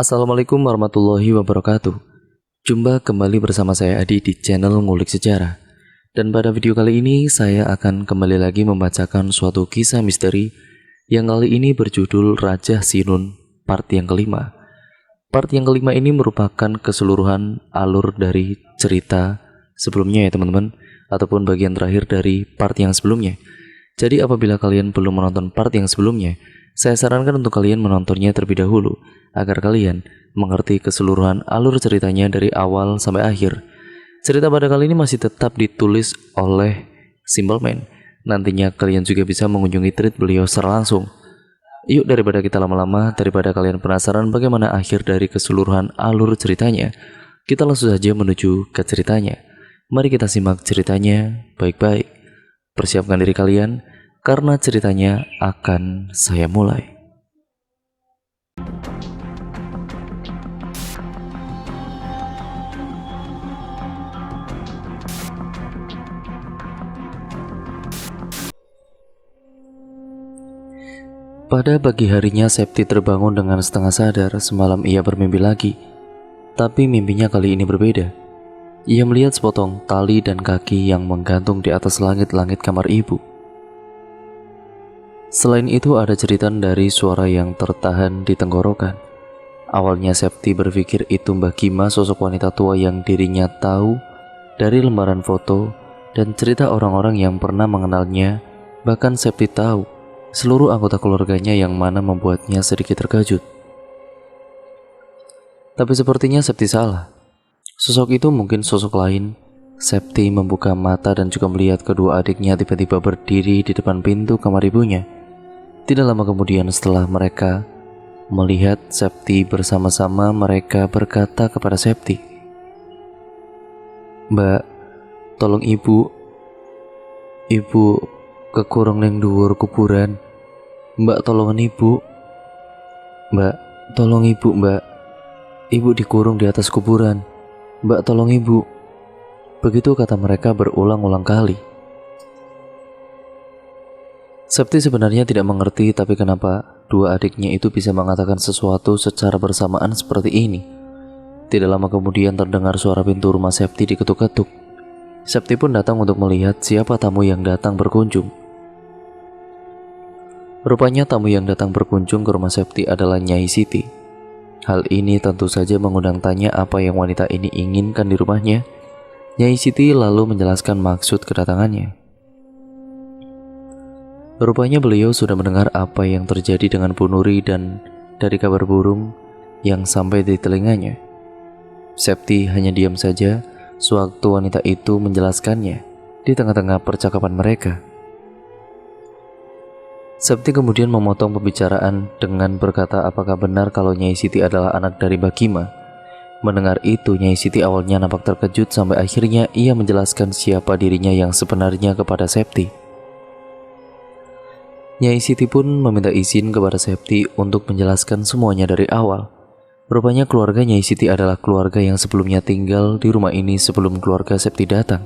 Assalamualaikum warahmatullahi wabarakatuh. Jumpa kembali bersama saya Adi di channel Ngulik Sejarah. Dan pada video kali ini saya akan kembali lagi membacakan suatu kisah misteri yang kali ini berjudul Raja Sinun part yang kelima. Part yang kelima ini merupakan keseluruhan alur dari cerita sebelumnya ya teman-teman, ataupun bagian terakhir dari part yang sebelumnya. Jadi apabila kalian belum menonton part yang sebelumnya, saya sarankan untuk kalian menontonnya terlebih dahulu agar kalian mengerti keseluruhan alur ceritanya dari awal sampai akhir. Cerita pada kali ini masih tetap ditulis oleh Simple Man. Nantinya kalian juga bisa mengunjungi tweet beliau secara langsung. Yuk, daripada kita lama-lama, daripada kalian penasaran bagaimana akhir dari keseluruhan alur ceritanya, kita langsung saja menuju ke ceritanya. Mari kita simak ceritanya baik-baik. Persiapkan diri kalian, karena ceritanya akan saya mulai. Pada pagi harinya, Septi terbangun dengan setengah sadar. Semalam ia bermimpi lagi, tapi mimpinya kali ini berbeda. Ia melihat sepotong tali dan kaki yang menggantung di atas langit-langit kamar ibu. Selain itu ada jeritan dari suara yang tertahan di tenggorokan. Awalnya Septi berpikir itu Mbah Gima, sosok wanita tua yang dirinya tahu dari lembaran foto dan cerita orang-orang yang pernah mengenalnya. Bahkan Septi tahu seluruh anggota keluarganya, yang mana membuatnya sedikit terkejut. Tapi sepertinya Septi salah. Sosok itu mungkin sosok lain. Septi membuka mata dan juga melihat kedua adiknya tiba-tiba berdiri di depan pintu kamar ibunya. Tidak lama kemudian setelah mereka melihat Septi bersama-sama, mereka berkata kepada Septi, "Mbak, tolong ibu kekurung neng dhuwur kuburan. Mbak, tolongan ibu. Mbak, tolong ibu, Mbak. Ibu dikurung di atas kuburan. Mbak, tolong ibu." Begitu kata mereka berulang-ulang kali. Septi sebenarnya tidak mengerti, tapi kenapa dua adiknya itu bisa mengatakan sesuatu secara bersamaan seperti ini. Tidak lama kemudian terdengar suara pintu rumah Septi diketuk-ketuk. Septi pun datang untuk melihat siapa tamu yang datang berkunjung. Rupanya tamu yang datang berkunjung ke rumah Septi adalah Nyai Siti. Hal ini tentu saja mengundang tanya apa yang wanita ini inginkan di rumahnya. Nyai Siti lalu menjelaskan maksud kedatangannya. Rupanya beliau sudah mendengar apa yang terjadi dengan Bu Nuri dan dari kabar burung yang sampai di telinganya. Septi hanya diam saja sewaktu wanita itu menjelaskannya di tengah-tengah percakapan mereka. Septi kemudian memotong pembicaraan dengan berkata apakah benar kalau Nyai Siti adalah anak dari Mbah Gima. Mendengar itu, Nyai Siti awalnya nampak terkejut sampai akhirnya ia menjelaskan siapa dirinya yang sebenarnya kepada Septi. Nyai Siti pun meminta izin kepada Septi untuk menjelaskan semuanya dari awal. Rupanya keluarga Nyai Siti adalah keluarga yang sebelumnya tinggal di rumah ini sebelum keluarga Septi datang.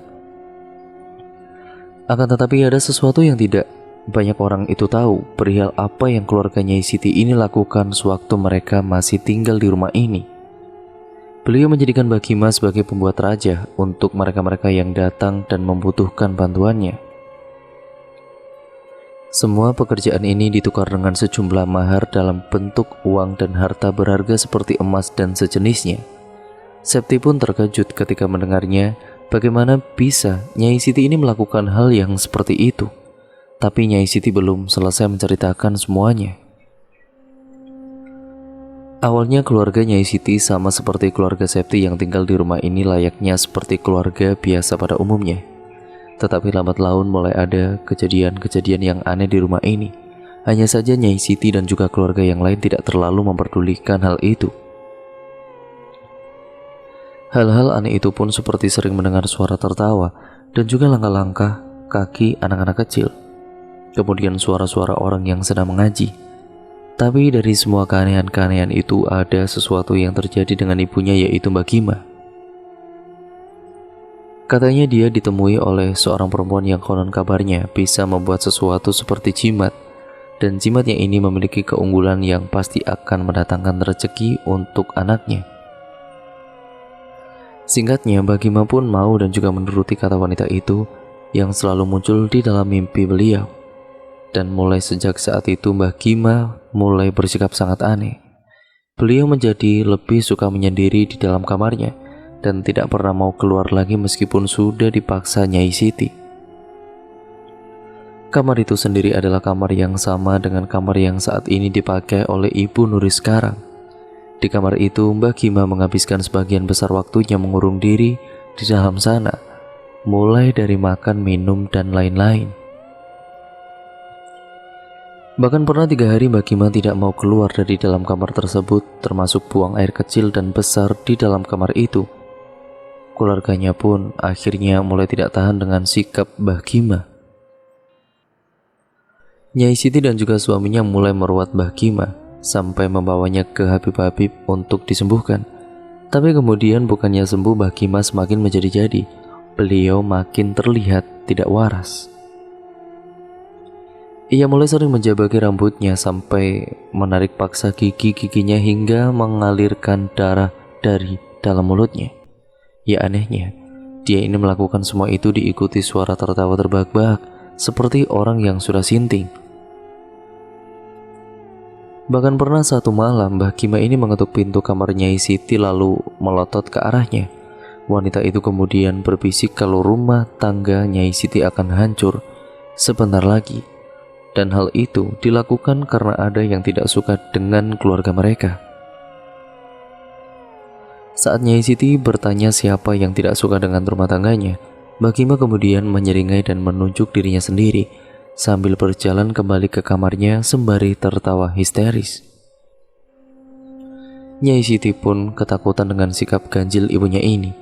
Akan tetapi ada sesuatu yang tidak banyak orang itu tahu perihal apa yang keluarga Nyai Siti ini lakukan sewaktu mereka masih tinggal di rumah ini. Beliau menjadikan Mbah Gima sebagai pembuat raja untuk mereka-mereka yang datang dan membutuhkan bantuannya. Semua pekerjaan ini ditukar dengan sejumlah mahar dalam bentuk uang dan harta berharga seperti emas dan sejenisnya. Septi pun terkejut ketika mendengarnya. Bagaimana bisa Nyai Siti ini melakukan hal yang seperti itu? Tapi Nyai Siti belum selesai menceritakan semuanya. Awalnya keluarga Nyai Siti sama seperti keluarga Septi yang tinggal di rumah ini, layaknya seperti keluarga biasa pada umumnya. Tetapi lambat laun mulai ada kejadian-kejadian yang aneh di rumah ini. Hanya saja Nyai Siti dan juga keluarga yang lain tidak terlalu memperdulikan hal itu. Hal-hal aneh itu pun seperti sering mendengar suara tertawa dan juga langkah-langkah kaki anak-anak kecil. Kemudian suara-suara orang yang sedang mengaji. Tapi dari semua keanehan-keanehan itu ada sesuatu yang terjadi dengan ibunya, yaitu Mbah Gima. Katanya dia ditemui oleh seorang perempuan yang konon kabarnya bisa membuat sesuatu seperti jimat dan jimatnya ini memiliki keunggulan yang pasti akan mendatangkan rezeki untuk anaknya. Singkatnya, Mbah Gima pun mau dan juga menuruti kata wanita itu yang selalu muncul di dalam mimpi beliau. Dan mulai sejak saat itu Mbah Gima mulai bersikap sangat aneh. Beliau menjadi lebih suka menyendiri di dalam kamarnya dan tidak pernah mau keluar lagi meskipun sudah dipaksa Nyai Siti. Kamar itu sendiri adalah kamar yang sama dengan kamar yang saat ini dipakai oleh Ibu Nuri sekarang. Di kamar itu, Mbah Gima menghabiskan sebagian besar waktunya mengurung diri di dalam sana, mulai dari makan, minum, dan lain-lain. Bahkan pernah 3 hari Mbah Gima tidak mau keluar dari dalam kamar tersebut, termasuk buang air kecil dan besar di dalam kamar itu. Keluarganya pun akhirnya mulai tidak tahan dengan sikap Mbah Gima. Nyai Siti dan juga suaminya mulai meruat Mbah Gima sampai membawanya ke Habib-Habib untuk disembuhkan. Tapi kemudian bukannya sembuh, Mbah Gima semakin menjadi-jadi. Beliau makin terlihat tidak waras. Ia mulai sering menjabaki rambutnya sampai menarik paksa gigi-giginya hingga mengalirkan darah dari dalam mulutnya. Ya anehnya, dia ini melakukan semua itu diikuti suara tertawa terbahak-bahak seperti orang yang sudah sinting. Bahkan pernah satu malam Mbah Gima ini mengetuk pintu kamar Nyai Siti lalu melotot ke arahnya. Wanita itu kemudian berbisik kalau rumah tangga Nyai Siti akan hancur sebentar lagi. Dan hal itu dilakukan karena ada yang tidak suka dengan keluarga mereka. Saat Nyai Siti bertanya siapa yang tidak suka dengan rumah tangganya, Mbah Gima kemudian menyeringai dan menunjuk dirinya sendiri sambil berjalan kembali ke kamarnya sembari tertawa histeris. Nyai Siti pun ketakutan dengan sikap ganjil ibunya ini.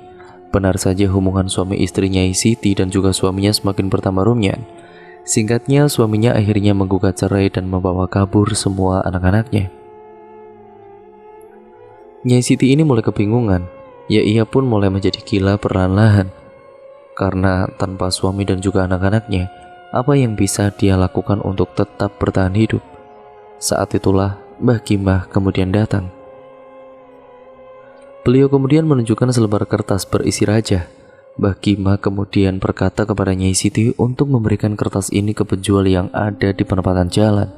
Benar saja hubungan suami istri Nyai Siti dan juga suaminya semakin bertambah rumit. Singkatnya, suaminya akhirnya menggugat cerai dan membawa kabur semua anak-anaknya. Nyai Siti ini mulai kebingungan, ya ia pun mulai menjadi gila perlahan-lahan. Karena tanpa suami dan juga anak-anaknya, apa yang bisa dia lakukan untuk tetap bertahan hidup? Saat itulah Mbah Gima kemudian datang. Beliau kemudian menunjukkan selebar kertas berisi raja. Mbah Gima kemudian berkata kepada Nyai Siti untuk memberikan kertas ini ke penjual yang ada di perempatan jalan.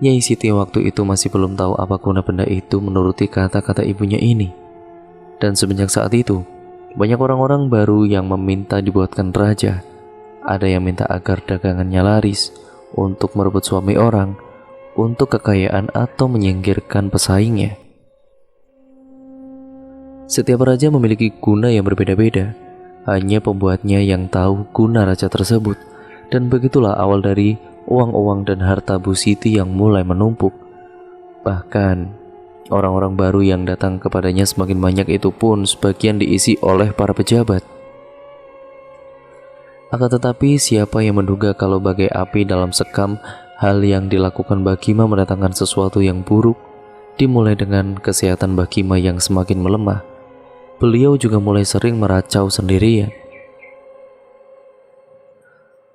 Nyai Siti waktu itu masih belum tahu apa guna benda itu menuruti kata-kata ibunya ini. Dan semenjak saat itu, banyak orang-orang baru yang meminta dibuatkan raja. Ada yang minta agar dagangannya laris, untuk merebut suami orang, untuk kekayaan atau menyingkirkan pesaingnya. Setiap raja memiliki guna yang berbeda-beda. Hanya pembuatnya yang tahu guna raja tersebut. Dan begitulah awal dari uang-uang dan harta Bu Siti yang mulai menumpuk. Bahkan orang-orang baru yang datang kepadanya semakin banyak, itu pun sebagian diisi oleh para pejabat. Akan tetapi siapa yang menduga kalau bagai api dalam sekam, hal yang dilakukan Mbah Gima mendatangkan sesuatu yang buruk. Dimulai dengan kesehatan Mbah Gima yang semakin melemah. Beliau juga mulai sering meracau sendirian.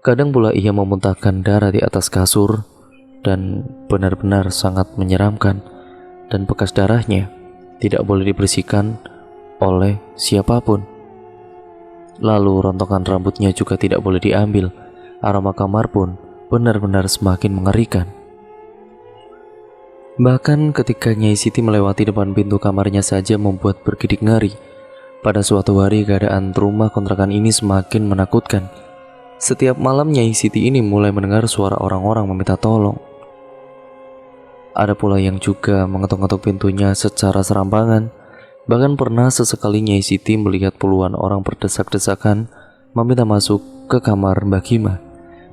Kadang pula ia memuntahkan darah di atas kasur dan benar-benar sangat menyeramkan, dan bekas darahnya tidak boleh dibersihkan oleh siapapun. Lalu rontokan rambutnya juga tidak boleh diambil. Aroma kamar pun benar-benar semakin mengerikan. Bahkan ketika Nyai Siti melewati depan pintu kamarnya saja membuat bergidik ngeri. Pada suatu hari keadaan rumah kontrakan ini semakin menakutkan. Setiap malam Nyai Siti ini mulai mendengar suara orang-orang meminta tolong. Ada pula yang juga mengetuk-ngetuk pintunya secara serampangan. Bahkan pernah sesekali Nyai Siti melihat puluhan orang berdesak-desakan meminta masuk ke kamar Mbah Gima.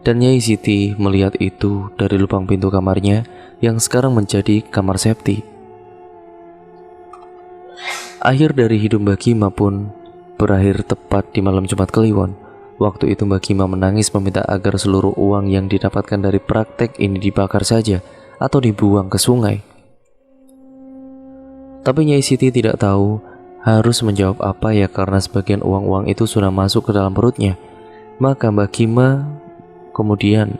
Dan Nyai Siti melihat itu dari lubang pintu kamarnya yang sekarang menjadi kamar septi. Akhir dari hidup Mbah Gima pun berakhir tepat di malam Jumat Kliwon. Waktu itu Mbah Gima menangis meminta agar seluruh uang yang didapatkan dari praktek ini dibakar saja atau dibuang ke sungai. Tapi Nyai Siti tidak tahu harus menjawab apa ya, karena sebagian uang-uang itu sudah masuk ke dalam perutnya. Maka Mbah Gima kemudian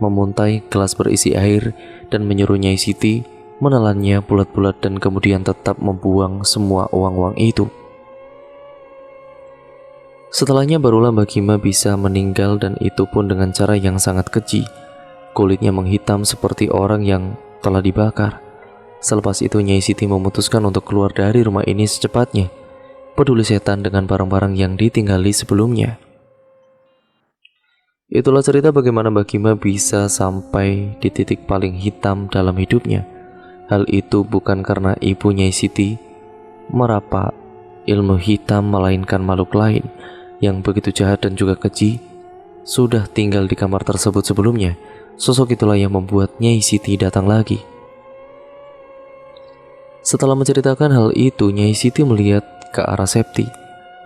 memuntai gelas berisi air dan menyuruh Nyai Siti menelannya bulat-bulat dan kemudian tetap membuang semua uang-uang itu. Setelahnya barulah Mbak Kima bisa meninggal, dan itu pun dengan cara yang sangat keji. Kulitnya menghitam seperti orang yang telah dibakar. Selepas itu Nyai Siti memutuskan untuk keluar dari rumah ini secepatnya. Peduli setan dengan barang-barang yang ditinggali sebelumnya. Itulah cerita bagaimana Mbak Kima bisa sampai di titik paling hitam dalam hidupnya. Hal itu bukan karena ibu Nyai Siti merapak ilmu hitam, melainkan makhluk lain yang begitu jahat dan juga keji sudah tinggal di kamar tersebut sebelumnya. Sosok itulah yang membuat Nyai Siti datang lagi. Setelah menceritakan hal itu, Nyai Siti melihat ke arah Septi.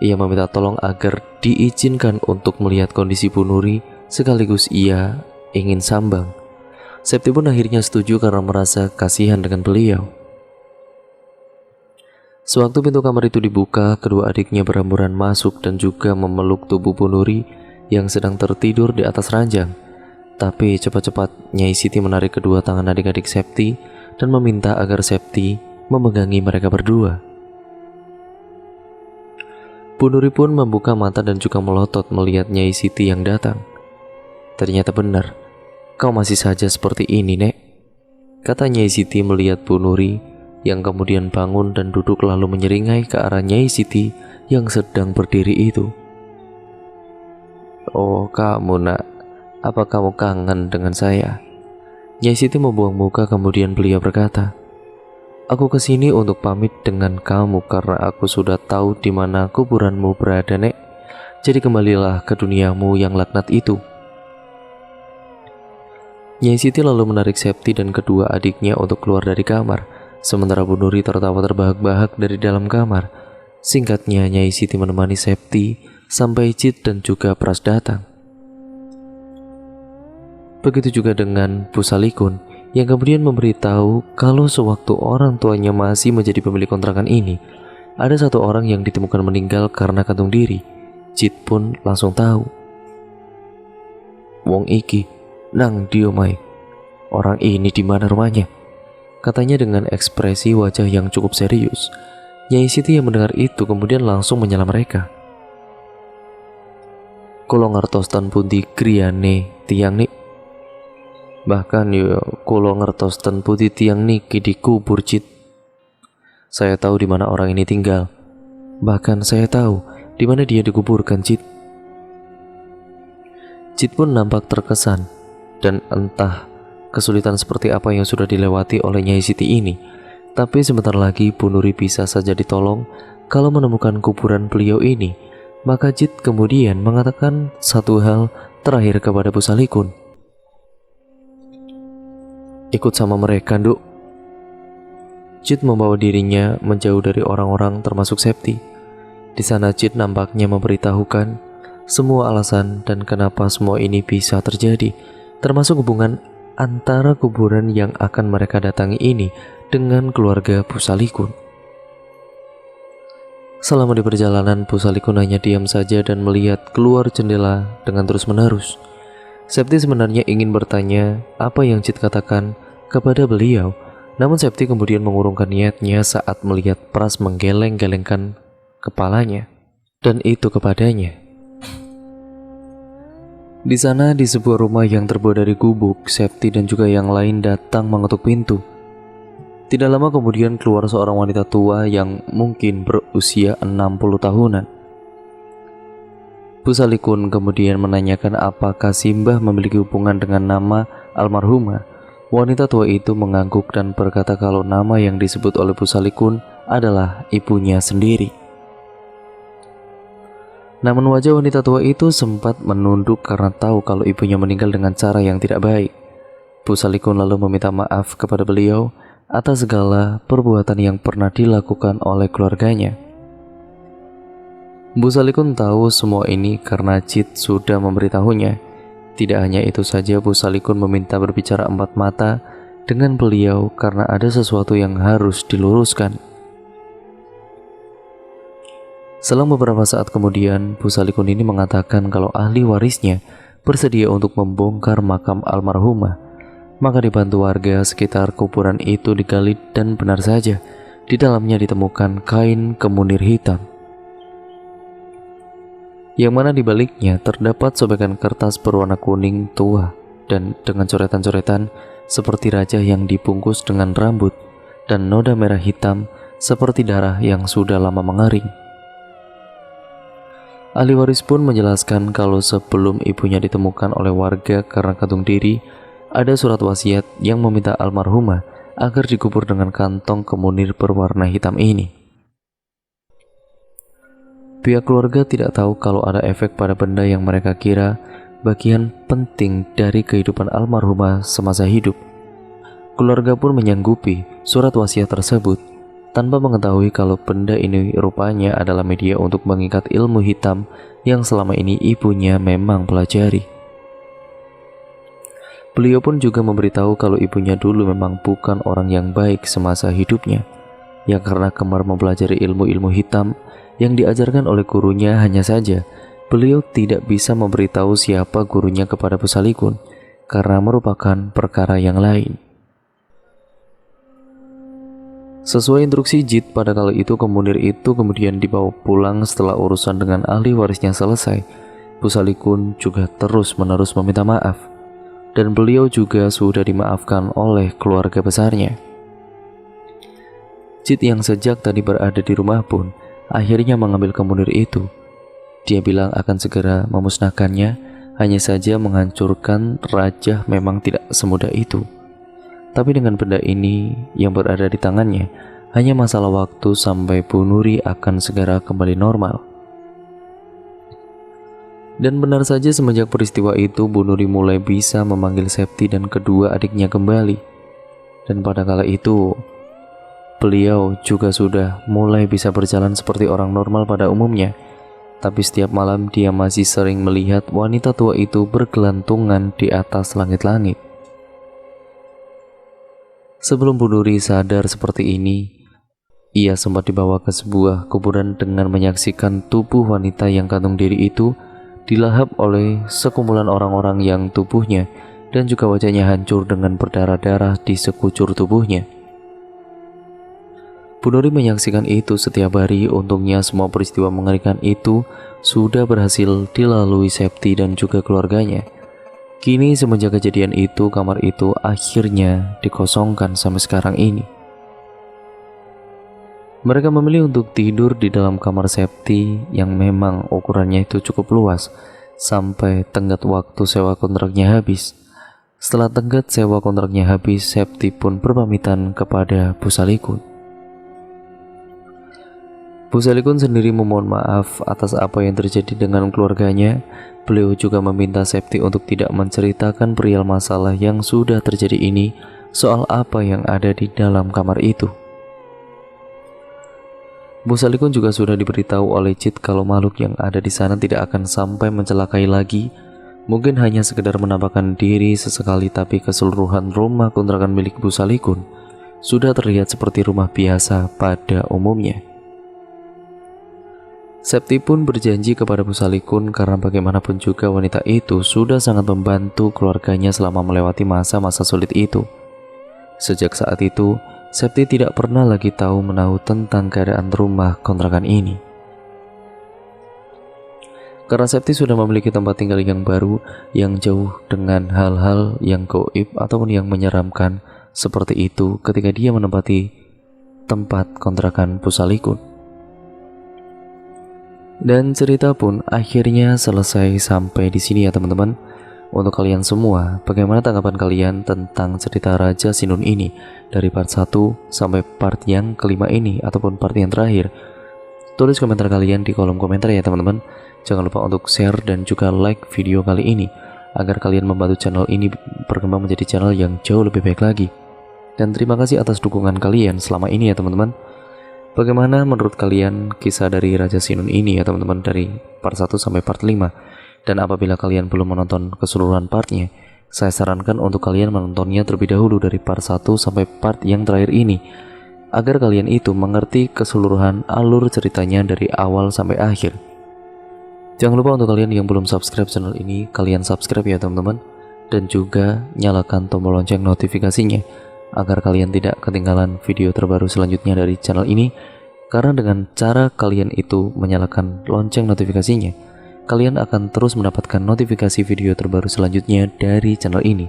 Ia meminta tolong agar diizinkan untuk melihat kondisi Bu Nuri, sekaligus ia ingin sambang. Septi pun akhirnya setuju karena merasa kasihan dengan beliau. Sewaktu pintu kamar itu dibuka, kedua adiknya berhamburan masuk dan juga memeluk tubuh Bu Nuri yang sedang tertidur di atas ranjang. Tapi cepat-cepat Nyai Siti menarik kedua tangan adik-adik Septi dan meminta agar Septi memegangi mereka berdua. Bu Nuri pun membuka mata dan juga melotot melihat Nyai Siti yang datang. Ternyata benar, "Kau masih saja seperti ini, Nek," kata Nyai Siti melihat Bu Nuri yang kemudian bangun dan duduk lalu menyeringai ke arah Nyai Siti yang sedang berdiri itu. "Oh, kamu nak, apa kamu kangen dengan saya?" Nyai Siti membuang muka, kemudian beliau berkata, "Aku kesini untuk pamit dengan kamu karena aku sudah tahu di mana kuburanmu berada, Nek. Jadi kembalilah ke duniamu yang laknat itu." Nyai Siti lalu menarik Septi dan kedua adiknya untuk keluar dari kamar, sementara Bu Nuri tertawa terbahak-bahak dari dalam kamar. Singkatnya, Nyai Siti menemani Septi sampai Cid dan juga Pras datang. Begitu juga dengan Bu Salikun yang kemudian memberitahu kalau sewaktu orang tuanya masih menjadi pemilik kontrakan ini, ada satu orang yang ditemukan meninggal karena gantung diri. Cid pun langsung tahu. "Wong iki nang diomai, orang ini di mana rumahnya?" katanya dengan ekspresi wajah yang cukup serius. Nyai Siti yang mendengar itu kemudian langsung menyela mereka. "Kulo ngertos ten pundi griyane tiyang nik. Bahkan yo kulo ngertos ten pundi tiyang niki dikubur, Cid. Saya tahu di mana orang ini tinggal. Bahkan saya tahu di mana dia dikuburkan, Cid." Cid pun nampak terkesan, dan entah kesulitan seperti apa yang sudah dilewati oleh Nyai Siti ini. Tapi sebentar lagi Bu Nuri bisa saja ditolong kalau menemukan kuburan beliau ini. Maka Cid kemudian mengatakan satu hal terakhir kepada Bu Salikun. "Ikut sama mereka, Nduk." Cid membawa dirinya menjauh dari orang-orang termasuk Septi. Di sana Cid nampaknya memberitahukan semua alasan dan kenapa semua ini bisa terjadi, termasuk hubungan antara kuburan yang akan mereka datangi ini dengan keluarga Bu Salikun. Selama di perjalanan, Bu Salikun hanya diam saja dan melihat keluar jendela dengan terus-menerus. Septi sebenarnya ingin bertanya apa yang Cid katakan kepada beliau, namun Septi kemudian mengurungkan niatnya saat melihat Pras menggeleng-gelengkan kepalanya, dan itu kepadanya. Di sana, di sebuah rumah yang terbuat dari gubuk, Septi dan juga yang lain datang mengetuk pintu. Tidak lama kemudian keluar seorang wanita tua yang mungkin berusia 60 tahunan. Bu Salikun kemudian menanyakan apakah Simbah memiliki hubungan dengan nama almarhumah. Wanita tua itu mengangguk dan berkata kalau nama yang disebut oleh Bu Salikun adalah ibunya sendiri. Namun wajah wanita tua itu sempat menunduk karena tahu kalau ibunya meninggal dengan cara yang tidak baik. Bu Salikun lalu meminta maaf kepada beliau atas segala perbuatan yang pernah dilakukan oleh keluarganya. Bu Salikun tahu semua ini karena Cid sudah memberitahunya. Tidak hanya itu saja, Bu Salikun meminta berbicara empat mata dengan beliau karena ada sesuatu yang harus diluruskan. Selang beberapa saat kemudian, Bu Salikun ini mengatakan kalau ahli warisnya bersedia untuk membongkar makam almarhumah. Maka dibantu warga sekitar kuburan itu digali dan benar saja di dalamnya ditemukan kain kemunir hitam, yang mana di baliknya terdapat sobekan kertas berwarna kuning tua dan dengan coretan-coretan seperti raja yang dibungkus dengan rambut dan noda merah hitam seperti darah yang sudah lama mengering. Ahli waris pun menjelaskan kalau sebelum ibunya ditemukan oleh warga karena gantung diri, ada surat wasiat yang meminta almarhumah agar dikubur dengan kantong kemunir berwarna hitam ini. Pihak keluarga tidak tahu kalau ada efek pada benda yang mereka kira bagian penting dari kehidupan almarhumah semasa hidup. Keluarga pun menyanggupi surat wasiat tersebut tanpa mengetahui kalau benda ini rupanya adalah media untuk mengikat ilmu hitam yang selama ini ibunya memang pelajari. Beliau pun juga memberitahu kalau ibunya dulu memang bukan orang yang baik semasa hidupnya, yang karena gemar mempelajari ilmu-ilmu hitam yang diajarkan oleh gurunya. Hanya saja beliau tidak bisa memberitahu siapa gurunya kepada Busalikun karena merupakan perkara yang lain. Sesuai instruksi Jit, pada kala itu kemunir itu kemudian dibawa pulang setelah urusan dengan ahli warisnya selesai. Busalikun juga terus-menerus meminta maaf, dan beliau juga sudah dimaafkan oleh keluarga besarnya. Jit yang sejak tadi berada di rumah pun akhirnya mengambil kemunir itu. Dia bilang akan segera memusnahkannya, hanya saja menghancurkan raja memang tidak semudah itu. Tapi dengan benda ini yang berada di tangannya, hanya masalah waktu sampai Bu Nuri akan segera kembali normal. Dan benar saja semenjak peristiwa itu, Bu Nuri mulai bisa memanggil Septi dan kedua adiknya kembali. Dan pada kala itu, beliau juga sudah mulai bisa berjalan seperti orang normal pada umumnya. Tapi setiap malam dia masih sering melihat wanita tua itu bergelantungan di atas langit-langit. Sebelum Bu Nuri sadar seperti ini, ia sempat dibawa ke sebuah kuburan dengan menyaksikan tubuh wanita yang gantung diri itu dilahap oleh sekumpulan orang-orang yang tubuhnya dan juga wajahnya hancur dengan berdarah-darah di sekujur tubuhnya. Bu Nuri menyaksikan itu setiap hari. Untungnya semua peristiwa mengerikan itu sudah berhasil dilalui Septi dan juga keluarganya. Kini semenjak kejadian itu, kamar itu akhirnya dikosongkan sampai sekarang ini. Mereka memilih untuk tidur di dalam kamar Septi yang memang ukurannya itu cukup luas sampai tenggat waktu sewa kontraknya habis. Setelah tenggat sewa kontraknya habis, Septi pun berpamitan kepada Busalikun. Busalikun sendiri memohon maaf atas apa yang terjadi dengan keluarganya. Beliau juga meminta Septi untuk tidak menceritakan perihal masalah yang sudah terjadi ini soal apa yang ada di dalam kamar itu. Busalikun juga sudah diberitahu oleh Jit kalau makhluk yang ada di sana tidak akan sampai mencelakai lagi. Mungkin hanya sekedar menampakkan diri sesekali, tapi keseluruhan rumah kontrakan milik Busalikun sudah terlihat seperti rumah biasa pada umumnya. Septi pun berjanji kepada Busalikun karena bagaimanapun juga wanita itu sudah sangat membantu keluarganya selama melewati masa-masa sulit itu. Sejak saat itu, Septi tidak pernah lagi tahu menahu tentang keadaan rumah kontrakan ini. Karena Septi sudah memiliki tempat tinggal yang baru, yang jauh dengan hal-hal yang gaib ataupun yang menyeramkan seperti itu ketika dia menempati tempat kontrakan Busalikun. Dan cerita pun akhirnya selesai sampai di sini ya teman-teman. Untuk kalian semua, bagaimana tanggapan kalian tentang cerita Raja Sinun ini dari part 1 sampai part yang kelima ini ataupun part yang terakhir? Tulis komentar kalian di kolom komentar ya teman-teman. Jangan lupa untuk share dan juga like video kali ini agar kalian membantu channel ini berkembang menjadi channel yang jauh lebih baik lagi. Dan terima kasih atas dukungan kalian selama ini ya teman-teman. Bagaimana menurut kalian kisah dari Raja Sinun ini ya teman-teman, dari part 1 sampai part 5? Dan apabila kalian belum menonton keseluruhan partnya, saya sarankan untuk kalian menontonnya terlebih dahulu dari part 1 sampai part yang terakhir ini, agar kalian itu mengerti keseluruhan alur ceritanya dari awal sampai akhir. Jangan lupa untuk kalian yang belum subscribe channel ini, kalian subscribe ya teman-teman. Dan juga nyalakan tombol lonceng notifikasinya agar kalian tidak ketinggalan video terbaru selanjutnya dari channel ini. Karena dengan cara kalian itu menyalakan lonceng notifikasinya, kalian akan terus mendapatkan notifikasi video terbaru selanjutnya dari channel ini.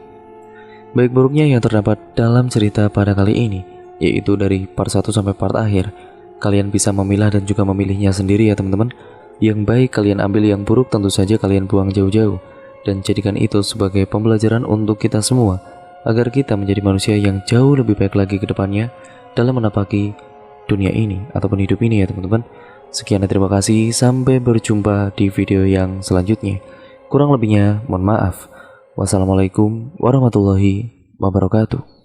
Baik buruknya yang terdapat dalam cerita pada kali ini, yaitu dari part 1 sampai part akhir, kalian bisa memilah dan juga memilihnya sendiri ya teman-teman. Yang baik kalian ambil, yang buruk tentu saja kalian buang jauh-jauh. Dan jadikan itu sebagai pembelajaran untuk kita semua, agar kita menjadi manusia yang jauh lebih baik lagi ke depannya dalam menapaki dunia ini ataupun hidup ini ya teman-teman. Sekian dan terima kasih, sampai berjumpa di video yang selanjutnya. Kurang lebihnya mohon maaf. Wassalamualaikum warahmatullahi wabarakatuh.